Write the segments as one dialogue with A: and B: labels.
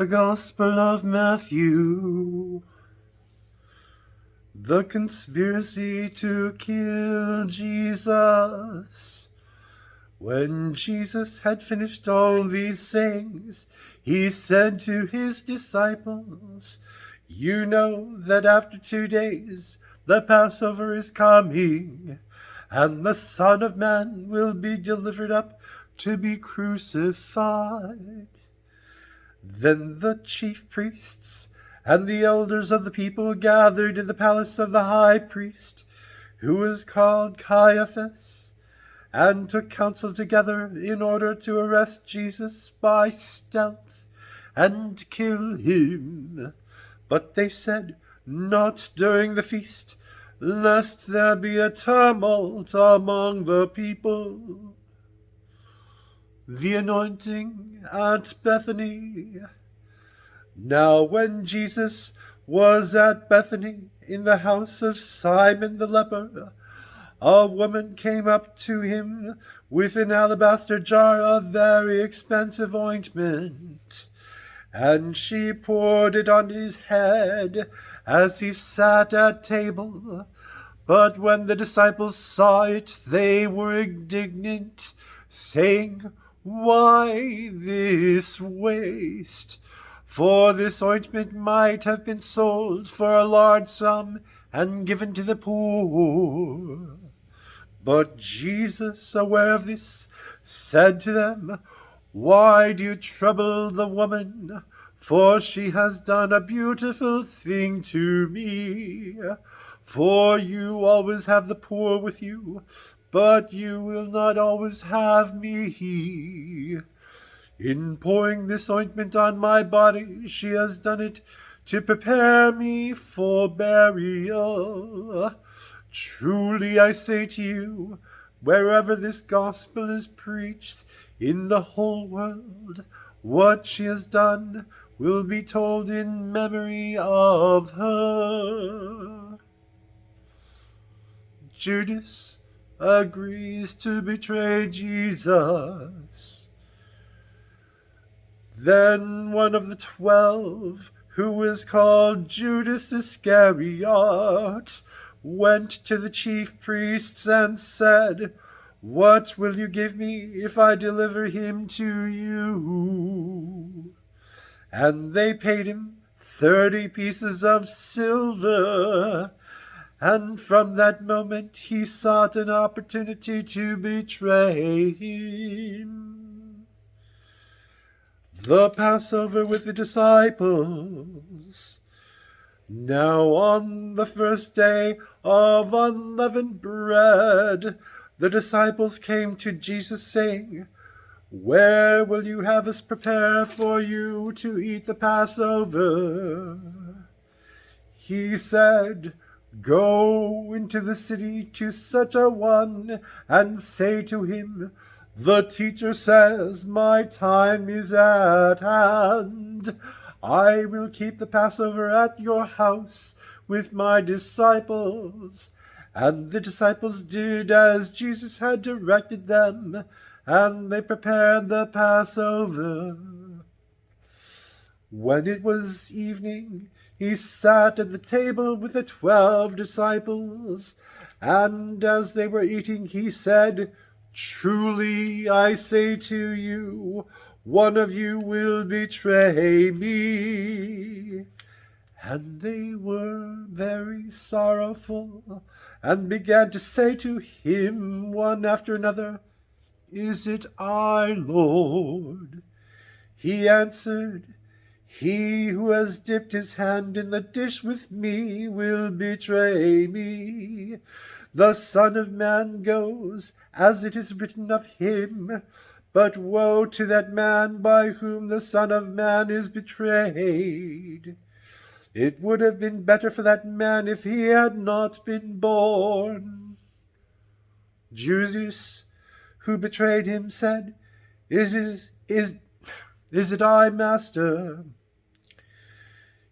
A: The Gospel of Matthew. The conspiracy to kill Jesus. When Jesus had finished all these things, he said to his disciples, "You know that after 2 days the Passover is coming, and the Son of Man will be delivered up to be crucified." Then the chief priests and the elders of the people gathered in the palace of the high priest, who was called Caiaphas, and took counsel together in order to arrest Jesus by stealth and kill him. But they said, "Not during the feast, lest there be a tumult among the people." The anointing at Bethany. Now when Jesus was at Bethany in the house of Simon the leper, a woman came up to him with an alabaster jar of very expensive ointment, and she poured it on his head as he sat at table. But when the disciples saw it, they were indignant, saying, "Why this waste? For this ointment might have been sold for a large sum and given to the poor." But Jesus, aware of this, said to them, "Why do you trouble the woman? For she has done a beautiful thing to me. For you always have the poor with you, but you will not always have me. In pouring this ointment on my body, she has done it to prepare me for burial. Truly I say to you, wherever this gospel is preached in the whole world, what she has done will be told in memory of her." Judas agrees to betray Jesus. Then one of the 12, who is called Judas Iscariot, went to the chief priests and said, "What will you give me if I deliver him to you?" And they paid him 30 pieces of silver. And from that moment he sought an opportunity to betray him. The Passover with the disciples. Now on the first day of unleavened bread, the disciples came to Jesus, saying, "Where will you have us prepare for you to eat the Passover?" He said, "Go into the city to such a one, and say to him, 'The teacher says, my time is at hand. I will keep the Passover at your house with my disciples.' And the disciples did as Jesus had directed them, and they prepared the Passover. When it was evening, he sat at the table with the 12 disciples, and as they were eating, he said, 'Truly I say to you, one of you will betray me.' And they were very sorrowful, and began to say to him one after another, 'Is it I, Lord?' He answered, 'He who has dipped his hand in the dish with me will betray me. The Son of Man goes, as it is written of him, but woe to that man by whom the Son of Man is betrayed. It would have been better for that man if he had not been born.' Judas, who betrayed him, said, Is it I, Master?"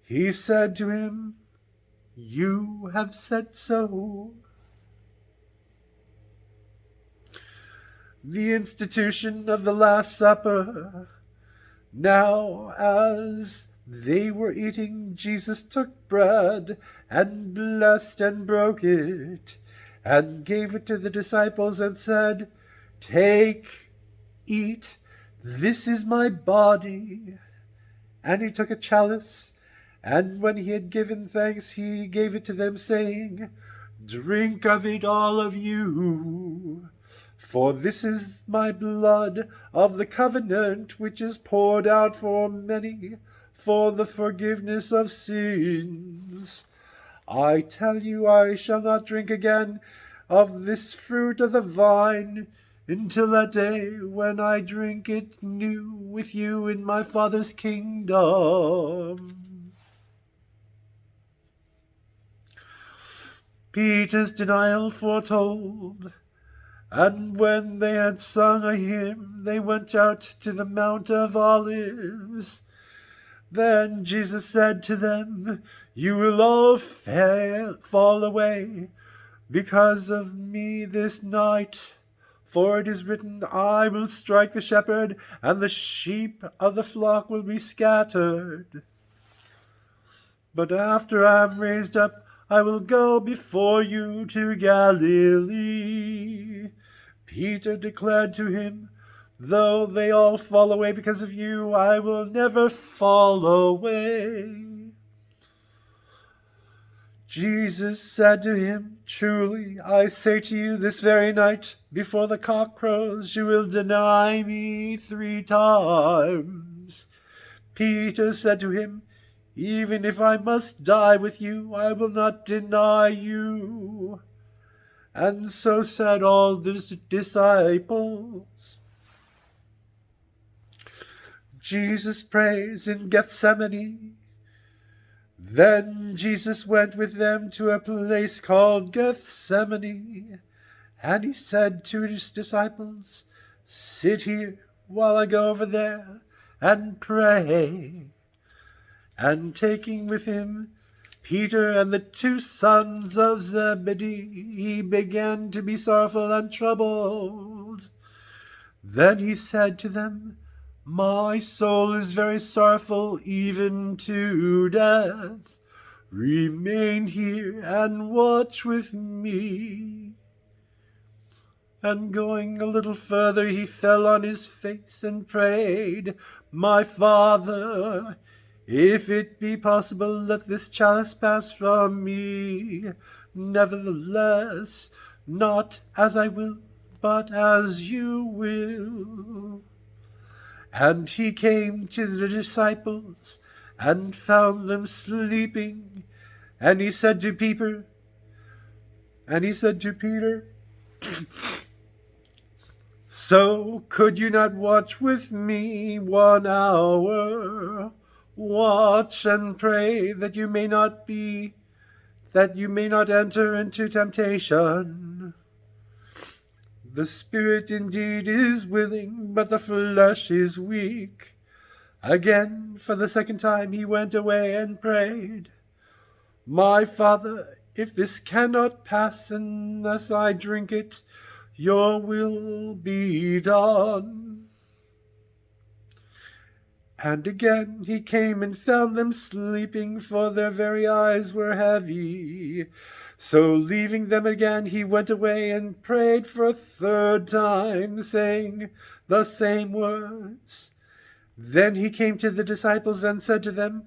A: He said to him, "You have said so." The institution of the Last Supper. Now as they were eating, Jesus took bread, and blessed and broke it, and gave it to the disciples, and said, "Take, eat, this is my body." And he took a chalice, and when he had given thanks, he gave it to them, saying, "Drink of it, all of you, for this is my blood of the covenant, which is poured out for many for the forgiveness of sins. I tell you, I shall not drink again of this fruit of the vine until that day when I drink it new with you in my Father's kingdom." Peter's denial foretold. And when they had sung a hymn, they went out to the Mount of Olives. Then Jesus said to them, "You will all fall away because of me this night. For it is written, I will strike the shepherd, and the sheep of the flock will be scattered. But after I am raised up, I will go before you to Galilee." Peter declared to him, "Though they all fall away because of you, I will never fall away." Jesus said to him, "Truly, I say to you, this very night, before the cock crows, you will deny me 3 times. Peter said to him, "Even if I must die with you, I will not deny you." And so said all the disciples. Jesus prays in Gethsemane. Then Jesus went with them to a place called Gethsemane, and he said to his disciples, "Sit here while I go over there and pray." And taking with him Peter and the 2 sons of Zebedee, he began to be sorrowful and troubled. Then he said to them, "My soul is very sorrowful, even to death. Remain here and watch with me." And going a little further, he fell on his face and prayed, "My Father, if it be possible, let this chalice pass from me. Nevertheless, not as I will, but as you will." And he came to the disciples and found them sleeping. And he said to Peter, "So could you not watch with me 1 hour? Watch and pray that you may not enter into temptation. The spirit indeed is willing, but the flesh is weak." Again, for the 2nd time, he went away and prayed, "My Father, if this cannot pass unless I drink it, your will be done." And again he came and found them sleeping, for their very eyes were heavy. So leaving them again, he went away and prayed for a 3rd time, saying the same words. Then he came to the disciples and said to them,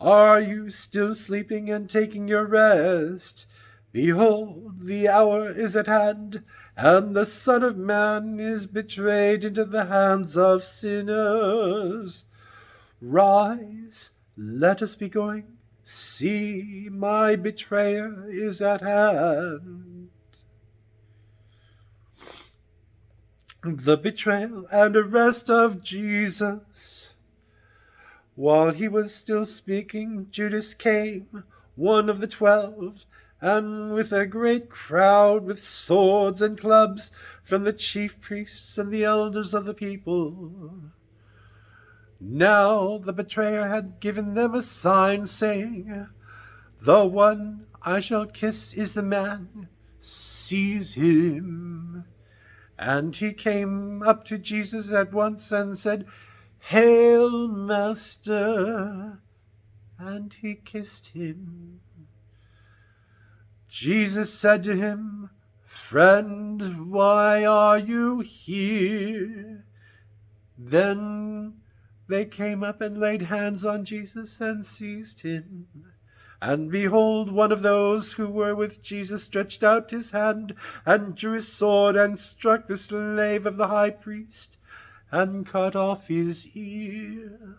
A: "Are you still sleeping and taking your rest? Behold, the hour is at hand, and the Son of Man is betrayed into the hands of sinners. Rise, let us be going. See, my betrayer is at hand." The betrayal and arrest of Jesus. While he was still speaking, Judas came, one of the 12, and with a great crowd with swords and clubs from the chief priests and the elders of the people. Now the betrayer had given them a sign, saying, "The one I shall kiss is the man. Seize him." And he came up to Jesus at once and said, "Hail, Master!" And he kissed him. Jesus said to him, "Friend, why are you here?" Then they came up and laid hands on Jesus and seized him. And behold, one of those who were with Jesus stretched out his hand and drew his sword and struck the slave of the high priest and cut off his ear.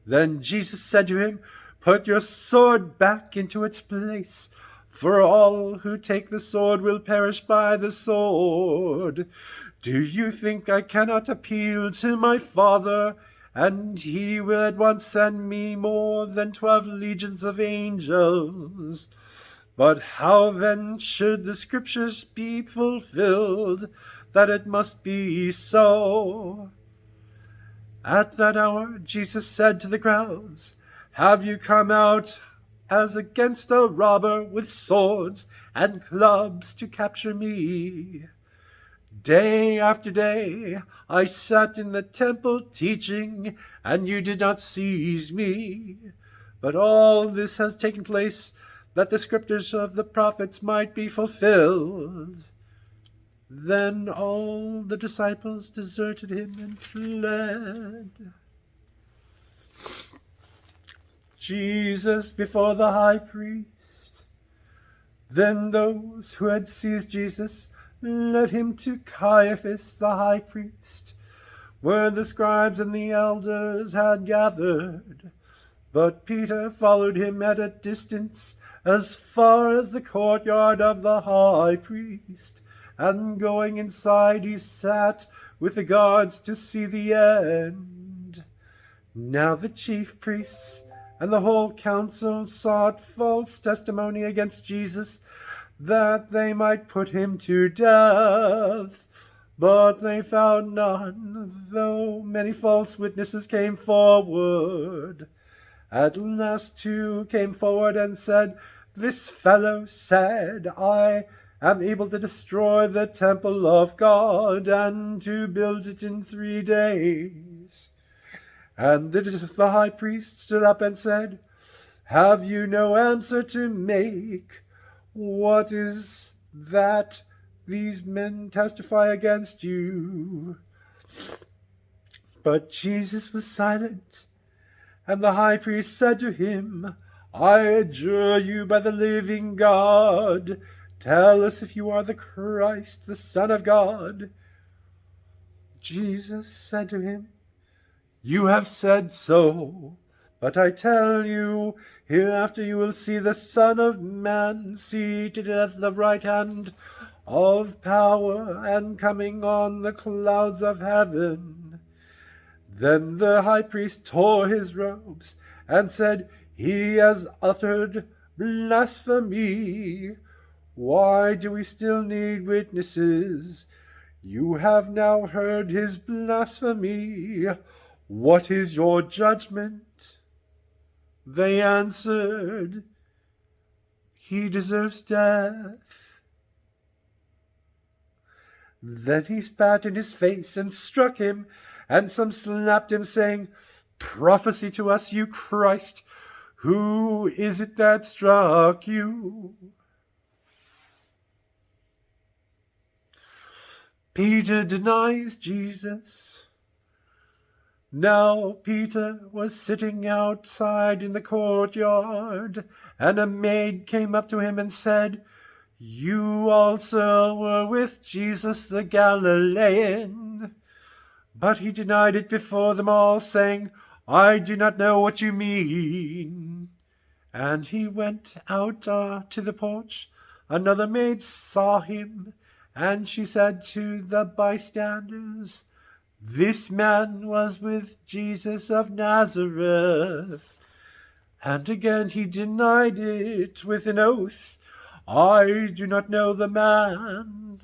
A: Then Jesus said to him, "Put your sword back into its place, for all who take the sword will perish by the sword. Do you think I cannot appeal to my Father, and he will at once send me more than 12 legions of angels? But how then should the scriptures be fulfilled, that it must be so?" At that hour Jesus said to the crowds, "Have you come out as against a robber with swords and clubs to capture me? Day after day I sat in the temple teaching, and you did not seize me. But all this has taken place that the scriptures of the prophets might be fulfilled." Then all the disciples deserted him and fled. Jesus before the high priest. Then those who had seized Jesus led him to Caiaphas the high priest, where the scribes and the elders had gathered. But Peter followed him at a distance as far as the courtyard of the high priest, and going inside he sat with the guards to see the end. Now the chief priests and the whole council sought false testimony against Jesus, that they might put him to death. But they found none, though many false witnesses came forward. At last 2 came forward and said, "This fellow said, I am able to destroy the temple of God and to build it in 3 days. And the high priest stood up and said, "Have you no answer to make? What is that these men testify against you?" But Jesus was silent, and the high priest said to him, "I adjure you by the living God, tell us if you are the Christ, the Son of God." Jesus said to him, "You have said so, but I tell you, hereafter you will see the Son of Man seated at the right hand of power and coming on the clouds of heaven." Then the high priest tore his robes and said, "He has uttered blasphemy. Why do we still need witnesses? You have now heard his blasphemy. What is your judgment?" They answered, "He deserves death." Then he spat in his face and struck him, and some slapped him, saying, "Prophesy to us, you Christ. Who is it that struck you?" Peter denies Jesus. Now Peter was sitting outside in the courtyard, and a maid came up to him and said, "You also were with Jesus the Galilean." But he denied it before them all, saying, "I do not know what you mean." And he went out to the porch. Another maid saw him, and she said to the bystanders, "This man was with Jesus of Nazareth." And again he denied it with an oath, "I do not know the man."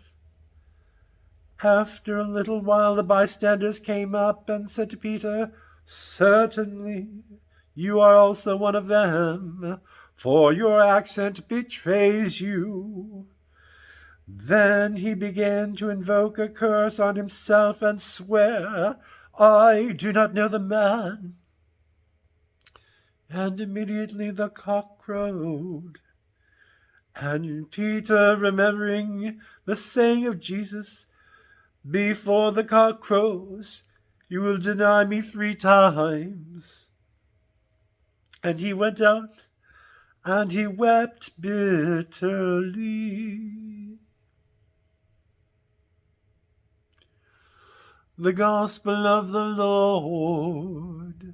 A: After a little while the bystanders came up and said to Peter, "Certainly you are also one of them, for your accent betrays you." Then he began to invoke a curse on himself and swear, I do not know the man. And immediately the cock crowed. And Peter, remembering the saying of Jesus, before the cock crows, you will deny me 3 times. And he went out, and he wept bitterly. The Gospel of the Lord.